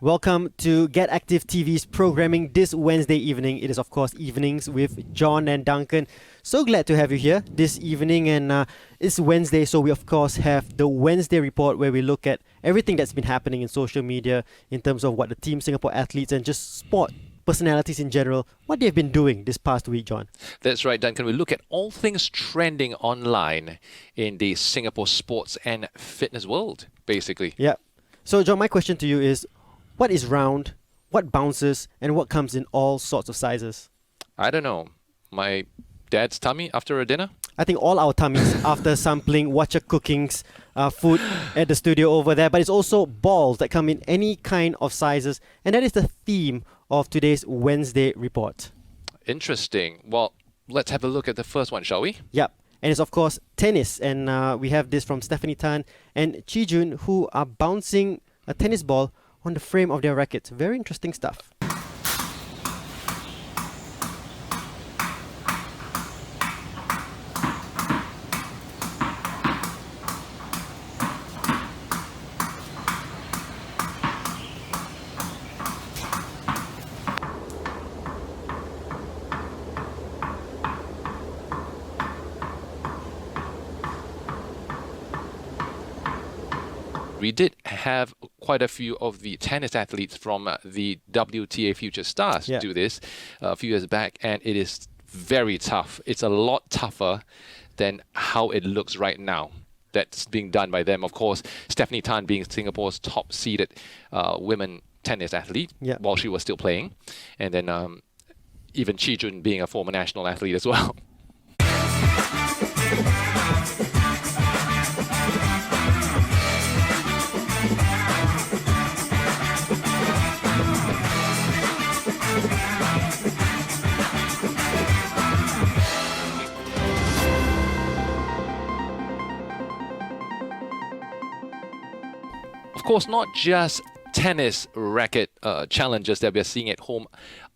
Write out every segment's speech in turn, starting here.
Welcome to Get Active TV's programming this Wednesday evening. It is, of course, Evenings with John and Duncan. So glad to have you here this evening. And it's Wednesday, so we, of course, have the Wednesday report where we look at everything that's been happening in social media in terms of what the Team Singapore athletes and just sport personalities in general, what they've been doing this past week, John. That's right, Duncan. We look at all things trending online in the Singapore sports and fitness world, basically. Yeah. So, John, my question to you is, what is round, what bounces, and what comes in all sorts of sizes? I don't know. My dad's tummy after a dinner? I think all our tummies after sampling Watcher Cooking's food at the studio over there. But it's also balls that come in any kind of sizes. And that is the theme of today's Wednesday report. Interesting. Well, let's have a look at the first one, shall we? Yep. And it's, of course, tennis. And we have this from Stephanie Tan and Chi Jun, who are bouncing a tennis ball on the frame of their rackets. Very interesting stuff. We did have quite a few of the tennis athletes from the WTA Future Stars do this a few years back, and it is very tough. It's a lot tougher than how it looks right now. That's being done by them. Of course, Stephanie Tan being Singapore's top-seeded women tennis athlete while she was still playing, and then even Chi Jun being a former national athlete as well. Of course, not just tennis racket challenges that we are seeing at home,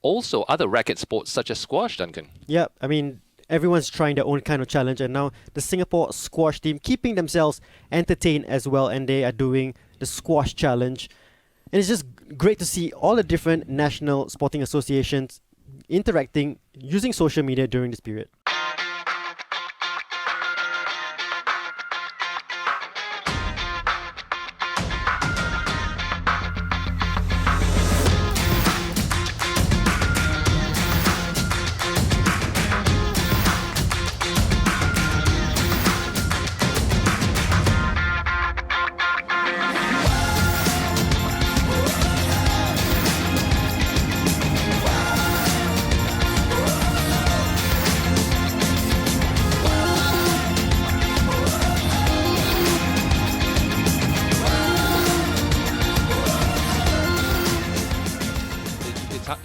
also other racket sports such as squash, Duncan. Yeah, I mean, everyone's trying their own kind of challenge, and now the Singapore squash team keeping themselves entertained as well, and they are doing the squash challenge. And it's just great to see all the different national sporting associations interacting using social media during this period.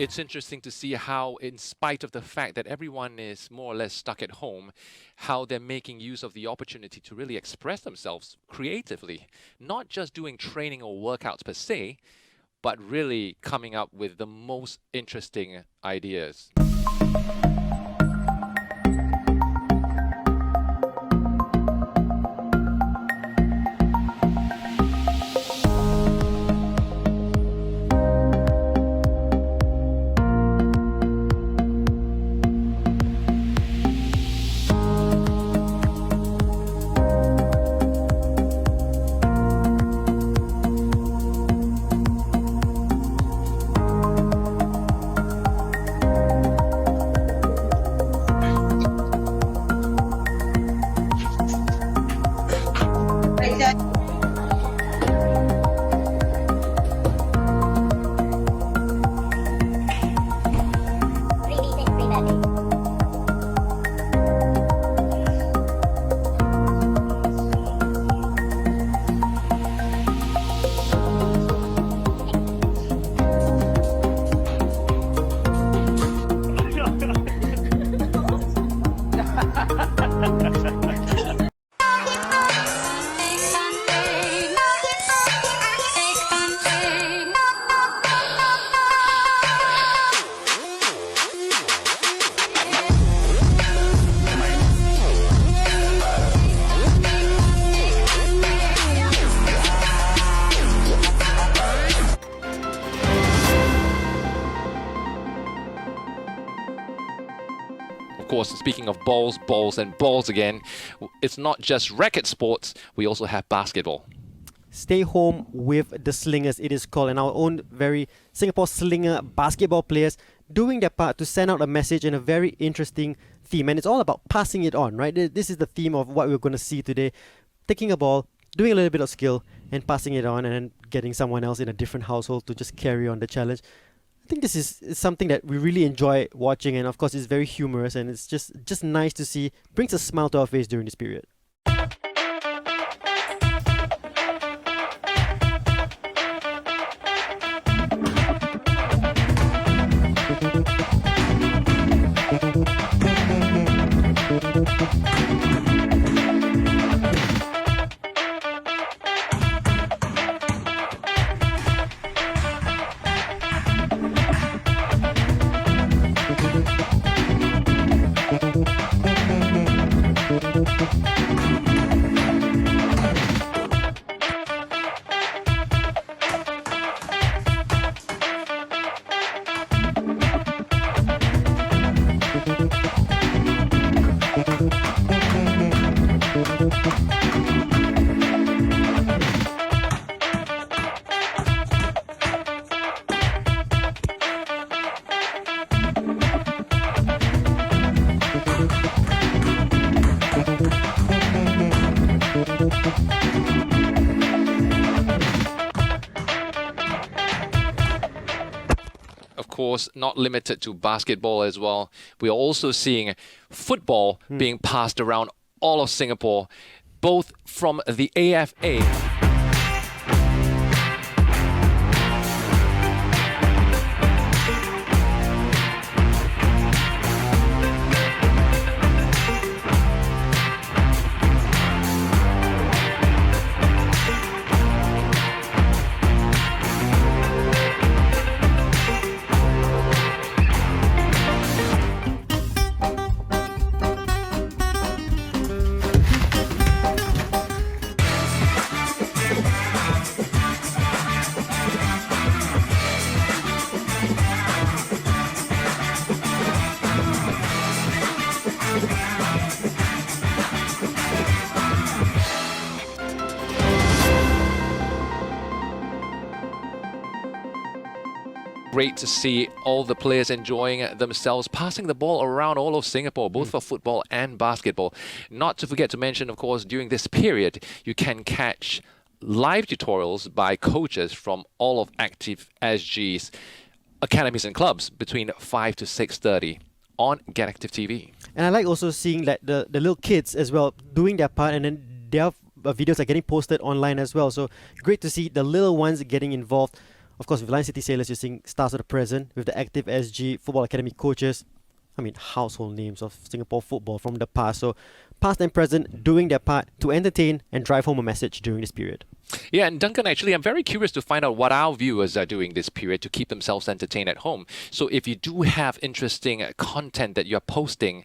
It's interesting to see how, in spite of the fact that everyone is more or less stuck at home, how they're making use of the opportunity to really express themselves creatively. Not just doing training or workouts per se, but really coming up with the most interesting ideas. course, speaking of balls and balls again, it's not just racket sports, we also have basketball. Stay home with the slingers, it is called, and our own very Singapore slinger basketball players doing their part to send out a message in a very interesting theme. And it's all about passing it on, right? This is the theme of what we're going to see today. Taking a ball, doing a little bit of skill, and passing it on, and then getting someone else in a different household to just carry on the challenge. I think this is something that we really enjoy watching, and of course it's very humorous, and it's just nice to see. Brings a smile to our face during this period. Of course, not limited to basketball as well. We are also seeing football being passed around all of Singapore, both from the AFA. Great to see all the players enjoying themselves, passing the ball around all of Singapore, both for football and basketball. Not to forget to mention, of course, during this period, you can catch live tutorials by coaches from all of Active SG's academies and clubs between 5 to 6:30 on Get Active TV. And I like also seeing like the little kids as well doing their part, and then their videos are getting posted online as well. So great to see the little ones getting involved. Of course, with Lion City Sailors, you're seeing stars of the present with the Active SG Football Academy coaches. I mean, household names of Singapore football from the past. So past and present doing their part to entertain and drive home a message during this period. Yeah, and Duncan, actually, I'm very curious to find out what our viewers are doing this period to keep themselves entertained at home. So if you do have interesting content that you're posting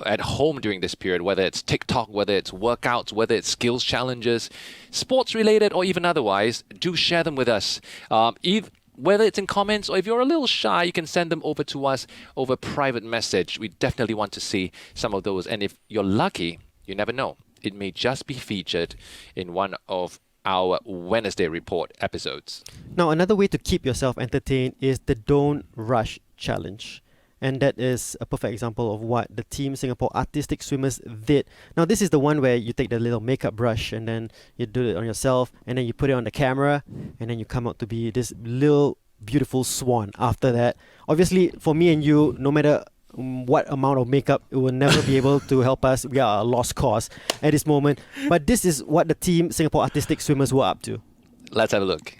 at home during this period, whether it's TikTok, whether it's workouts, whether it's skills challenges, sports related or even otherwise, do share them with us. Whether it's in comments or if you're a little shy, you can send them over to us over private message. We definitely want to see some of those. And if you're lucky, you never know, it may just be featured in one of our Wednesday Report episodes. Now, another way to keep yourself entertained is the Don't Rush Challenge. And that is a perfect example of what the Team Singapore Artistic Swimmers did. Now, this is the one where you take the little makeup brush and then you do it on yourself, and then you put it on the camera, and then you come out to be this little beautiful swan after that. Obviously, for me and you, no matter what amount of makeup, it will never be able to help us. We are a lost cause at this moment. But this is what the Team Singapore Artistic Swimmers were up to. Let's have a look.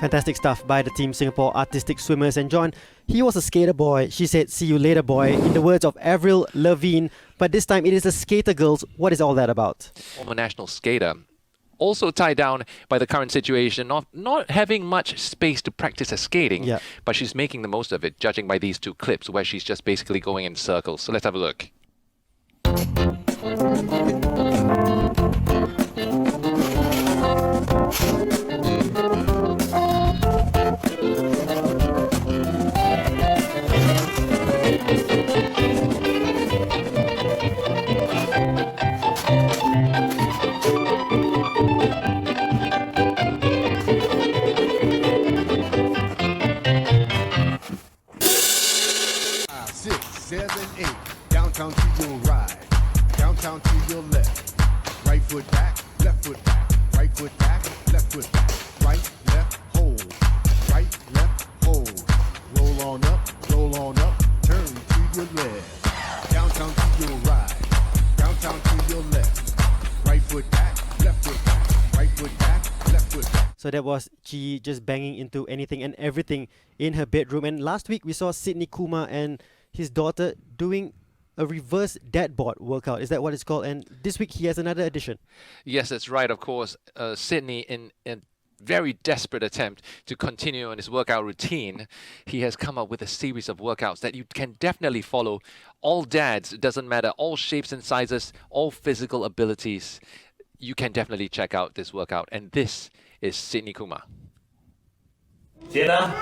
Fantastic stuff by the Team Singapore Artistic Swimmers. And John, he was a skater boy. She said, "See you later, boy," in the words of Avril Lavigne. But this time it is the skater girls. What is all that about? Former national skater. Also tied down by the current situation of not having much space to practice her skating. Yeah. But she's making the most of it, judging by these two clips where she's just basically going in circles. So let's have a look. Downtown to your right, downtown to your left. Right foot back, left foot back. Right foot back, left foot back. Right, left, hold. Right, left, hold. Roll on up, turn to your left. Downtown to your right, downtown to your left. Right foot back, left foot back. Right foot back, left foot back. So that was Chi just banging into anything and everything in her bedroom. And last week we saw Sydney Kumar and his daughter doing a reverse dad board workout. Is that what it's called? And this week he has another addition. Yes, that's right. Of course, Sydney, in a very desperate attempt to continue on his workout routine, he has come up with a series of workouts that you can definitely follow. All dads, it doesn't matter, all shapes and sizes, all physical abilities. You can definitely check out this workout. And this is Sydney Kumar. Sienna,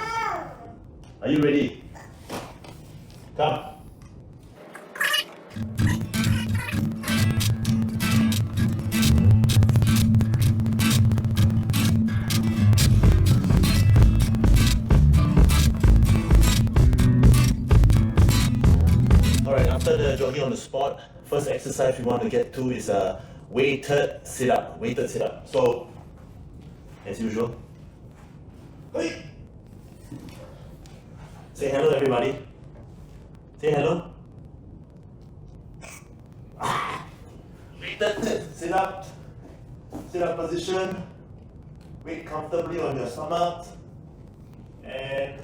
are you ready? Come. Alright, after the jogging on the spot, first exercise we want to get to is a weighted sit-up. So, as usual. Hey. Say hello everybody. Say hello. Weighted sit-up position. Weight comfortably on your stomach. And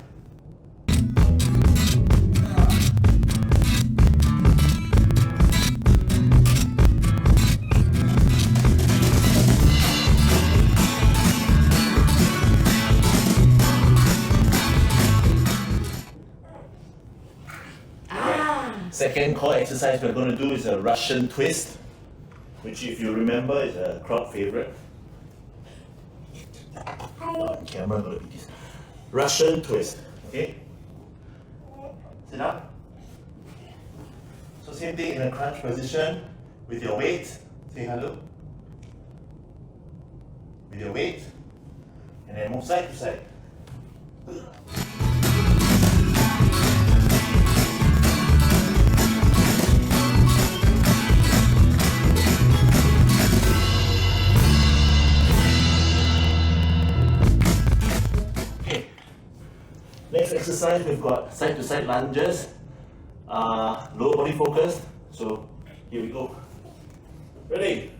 second core exercise we're going to do is a Russian twist, which if you remember is a crowd favorite. Camera going to be this. Russian twist, okay? Sit up. So same thing in a crunch position with your weight. Say hello. With your weight. And then move side to side. Next exercise, we've got side-to-side lunges, lower body focused. So here we go. Ready?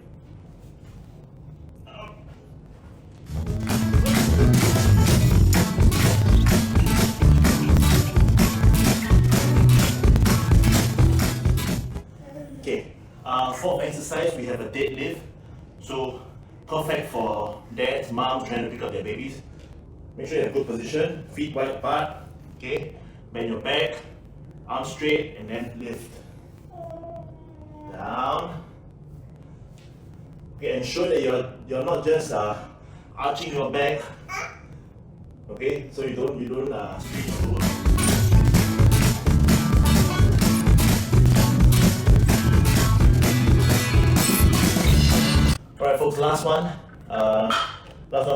Okay. Fourth exercise, we have a deadlift. So perfect for dads, moms trying to pick up their babies. Make sure you have good position, feet wide apart, okay? Bend your back, arms straight, and then lift. Down. Okay, ensure that you're not just arching your back. Okay, so you don't squeeze your lower. Alright folks, last one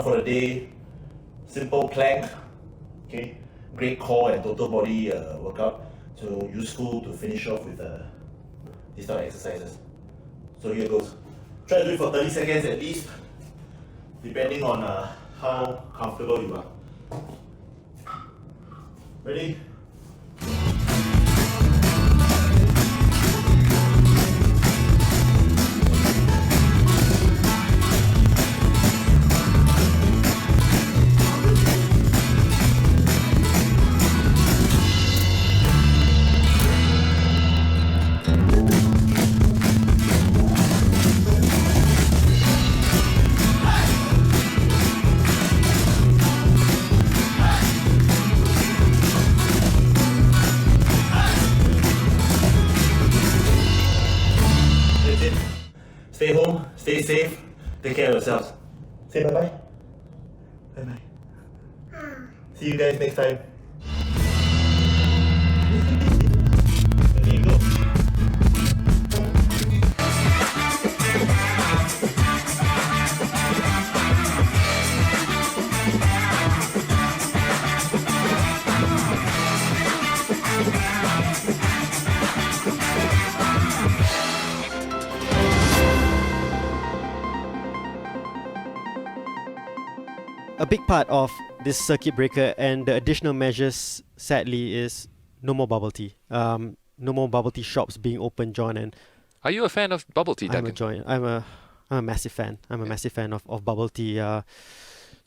for the day. Simple plank. Okay, great core and total body workout. So useful to finish off with these type of exercises. So here goes. Try to do it for 30 seconds at least, depending on how comfortable you are. Ready? Stay home, stay safe, take care of yourselves. Say bye-bye. Bye-bye. See you guys next time. There you go. A big part of this circuit breaker and the additional measures, sadly, is no more bubble tea. No more bubble tea shops being open, John. And Are you a fan of bubble tea, Duncan? I'm a massive fan. I'm a massive fan of bubble tea.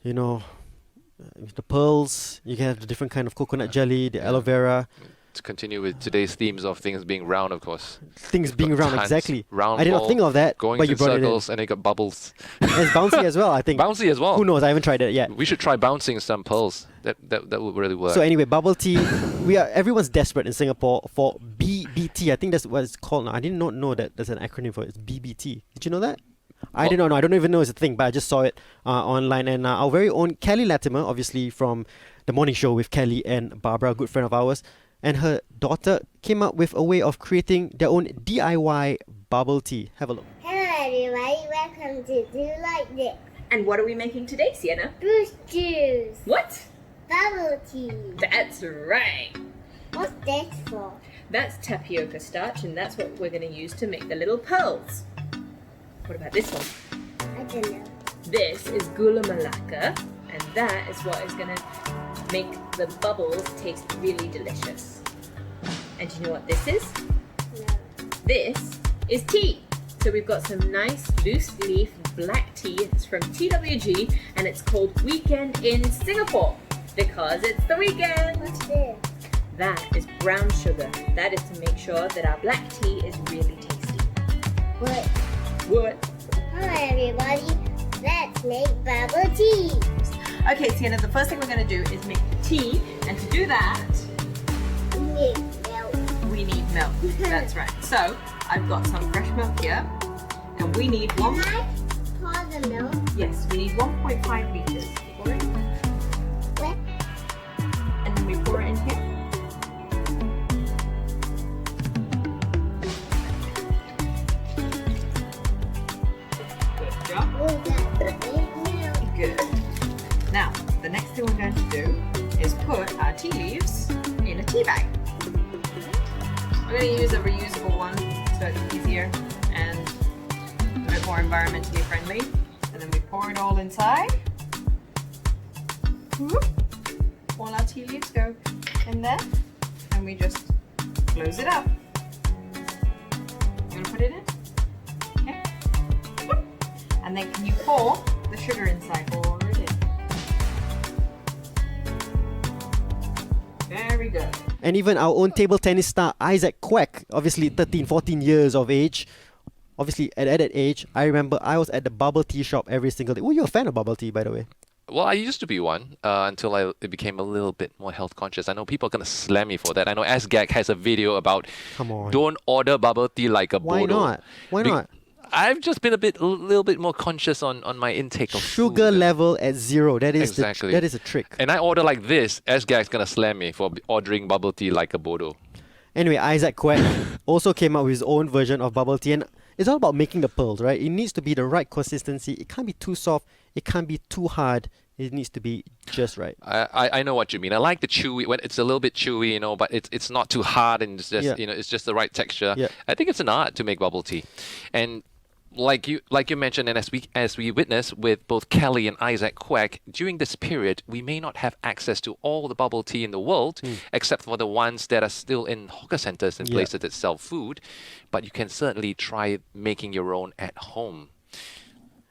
You know, the pearls. You can have the different kind of coconut jelly, the aloe vera. To continue with today's themes of things being round, of course. Things We've being got round, tons. exactly. Round I did not ball, think of that, going but in you brought circles, and it got bubbles. it in. It's bouncy as well, I think. Bouncy as well. Who knows? I haven't tried it yet. We should try bouncing some pearls. That would really work. So anyway, bubble tea. Everyone's desperate in Singapore for BBT. I think that's what it's called now. I did not know that there's an acronym for it. It's BBT. Did you know that? I did not know. I don't even know it's a thing, but I just saw it online. And our very own Kelly Latimer, obviously from the morning show with Kelly and Barbara, a good friend of ours, and her daughter came up with a way of creating their own DIY bubble tea. Have a look. Hello everybody, welcome to Do Like This. And what are we making today, Sienna? Bruce juice, What? bubble tea. That's right. What's this for? That's tapioca starch, and that's what we're going to use to make the little pearls. What about this one? I don't know. This is gula melaka, and that is what is going to make the bubbles taste really delicious. And do you know what this is? No. This is tea. So we've got some nice loose leaf black tea. It's from TWG, and it's called Weekend in Singapore because it's the weekend. What's this? That is brown sugar. That is to make sure that our black tea is really tasty. What? What? Hello everybody, let's make bubble tea. Okay, Sienna, the first thing we're going to do is make the tea, and to do that, We need milk. we need milk. That's right. So, I've got some fresh milk here, and we need Can I pour the milk? Yes, we need 1.5 liters. Pour it, Where? and then we pour it in here. Good job. Oh, that's big milk. Good. Now, the next thing we're going to do is put our tea leaves in a tea bag. We're going to use a reusable one so it's easier and a bit more environmentally friendly. And then we pour it all inside. Whoop. All our tea leaves go in there, and we just close it up. You want to put it in? Okay. Whoop. And then can you pour the sugar inside? Pour it in. Very good. And even our own table tennis star Isaac Kwek, obviously 13, 14 years of age. Obviously, at that age, I remember I was at the bubble tea shop every single day. Were you a fan of bubble tea, by the way? Well, I used to be one until I became a little bit more health conscious. I know people are going to slam me for that. I know SGAG has a video about Come on. don't order bubble tea like a Why Bodo. not? Why not? I've just been a little bit more conscious on my intake of Sugar food. level at 0. That is Exactly. that is a trick. And I order like this, SGAG's going to slam me for ordering bubble tea like a Bodo. Anyway, Isaac Quack also came up with his own version of bubble tea, and it's all about making the pearls, right? It needs to be the right consistency. It can't be too soft. It can't be too hard. It needs to be just right. I know what you mean. I like the chewy when it's a little bit chewy, but it's not too hard and it's just it's just the right texture. Yeah. I think it's an art to make bubble tea, and like you mentioned, and as we witnessed with both Kelly and Isaac Quack, during this period, we may not have access to all the bubble tea in the world, except for the ones that are still in hawker centers and places that sell food. But you can certainly try making your own at home.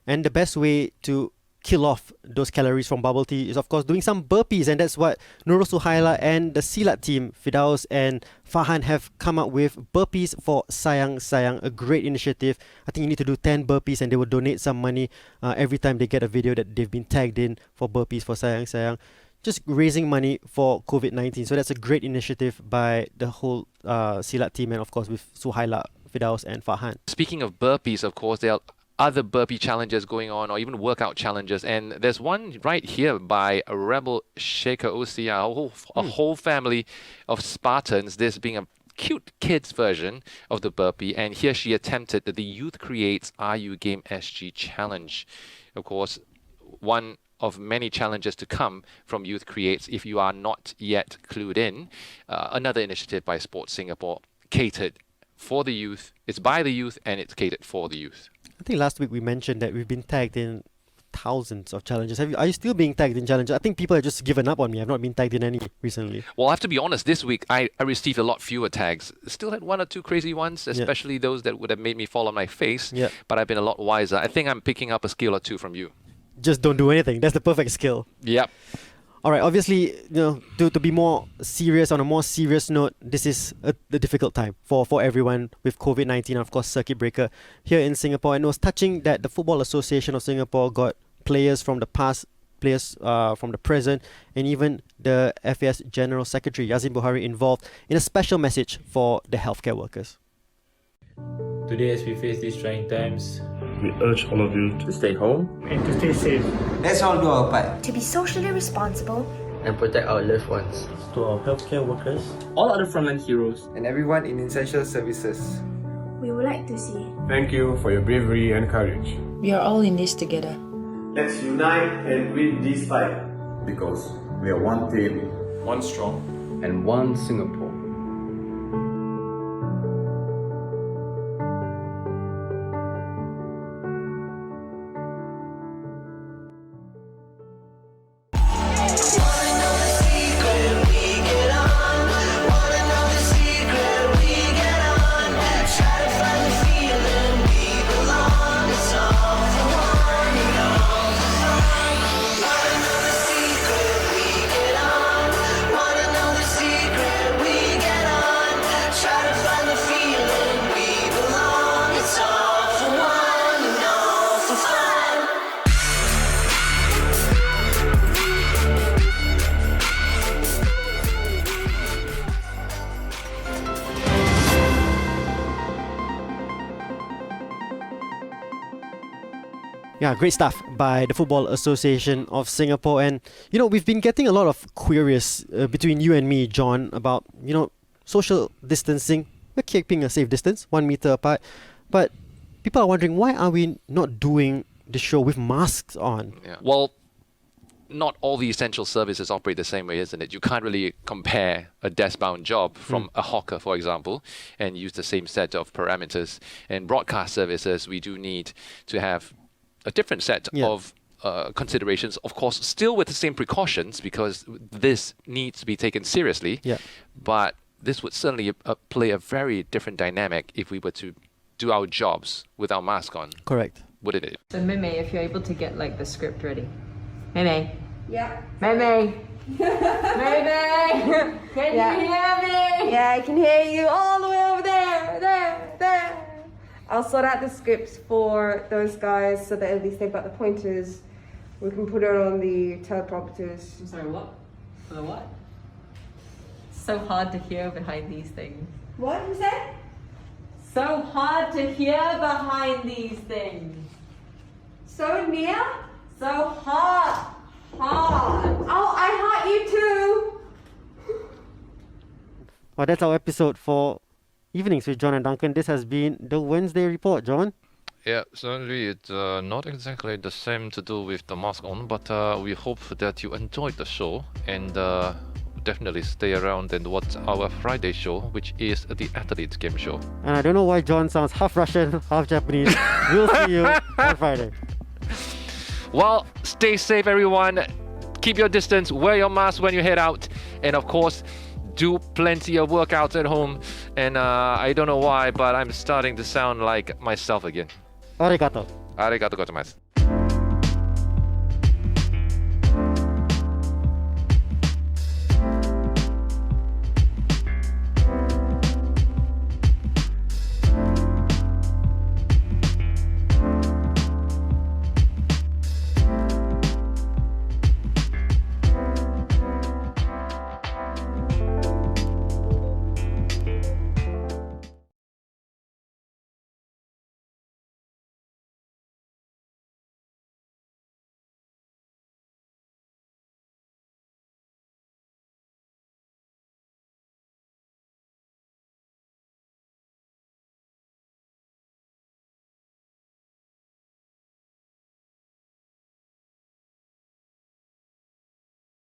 And the best way to kill off those calories from bubble tea is, of course, doing some burpees. And that's what Nurul Suhaila and the Silat team, Firdaus and Farhan, have come up with. Burpees for Sayang Sayang, a great initiative. I think you need to do 10 burpees and they will donate some money every time they get a video that they've been tagged in for burpees for Sayang Sayang. Just raising money for COVID-19. So that's a great initiative by the whole Silat team, and of course with Suhaila, Firdaus and Farhan. Speaking of burpees, of course, there are other burpee challenges going on, or even workout challenges, and there's one right here by a Rebel Shaker OCR, a whole family of Spartans, this being a cute kids version of the burpee, and here she attempted the Youth Creates Are You Game SG challenge. Of course, one of many challenges to come from Youth Creates if you are not yet clued in. Another initiative by Sports Singapore, catered for the youth. It's by the youth and it's catered for the youth. I think last week we mentioned that we've been tagged in thousands of challenges. Are you still being tagged in challenges? I think people have just given up on me. I've not been tagged in any recently. Well, I have to be honest, this week I received a lot fewer tags. Still had one or two crazy ones, especially those that would have made me fall on my face. Yeah. But I've been a lot wiser. I think I'm picking up a skill or two from you. Just don't do anything. That's the perfect skill. Yep. All right, obviously, to be more serious, on a more serious note, this is a difficult time for everyone with COVID-19 and, of course, circuit breaker here in Singapore. And it was touching that the Football Association of Singapore got players from the past, players from the present, and even the FAS General Secretary, Yazin Buhari, involved in a special message for the healthcare workers. Today, as we face these trying times, we urge all of you to stay home and to stay safe. Let's all do our part To be socially responsible. and protect our loved ones. To our healthcare workers, All other frontline heroes and everyone in essential services. We would like to see Thank you for your bravery and courage. We are all in this together. let's unite and win this fight. Because we are one team, One strong. and one Singapore. Yeah, great stuff by the Football Association of Singapore. And, we've been getting a lot of queries between you and me, John, about, social distancing. We're keeping a safe distance, 1 meter apart. But people are wondering, why are we not doing the show with masks on? Yeah. Well, not all the essential services operate the same way, isn't it? You can't really compare a desk-bound job from a hawker, for example, and use the same set of parameters. And broadcast services, we do need to have a different set of considerations, of course, still with the same precautions, because this needs to be taken seriously. Yeah. But this would certainly play a very different dynamic if we were to do our jobs with our mask on. Correct. Wouldn't it? So Meme, if you're able to get the script ready. Meme. Yeah. Meme. Meme. Can you hear me? Yeah, I can hear you all the way over there. I'll sort out the scripts for those guys so that at least they've got the pointers We can put it on the teleprompters. I'm sorry, what? For the what? So hard to hear behind these things. What you said? So hard to hear behind these things. So near? So hard. Hard. Oh, I heart you too. Well, that's our episode for Evenings with John and Duncan. This has been the Wednesday Report, John. Yeah, certainly it's not exactly the same to do with the mask on, but we hope that you enjoyed the show and definitely stay around and watch our Friday show, which is the Athletes Game Show. And I don't know why John sounds half Russian, half Japanese. We'll see you on Friday. Well, stay safe, everyone. Keep your distance, wear your mask when you head out, and of course, do plenty of workouts at home. And I don't know why, but I'm starting to sound like myself again. Arigato. Arigato gozaimasu.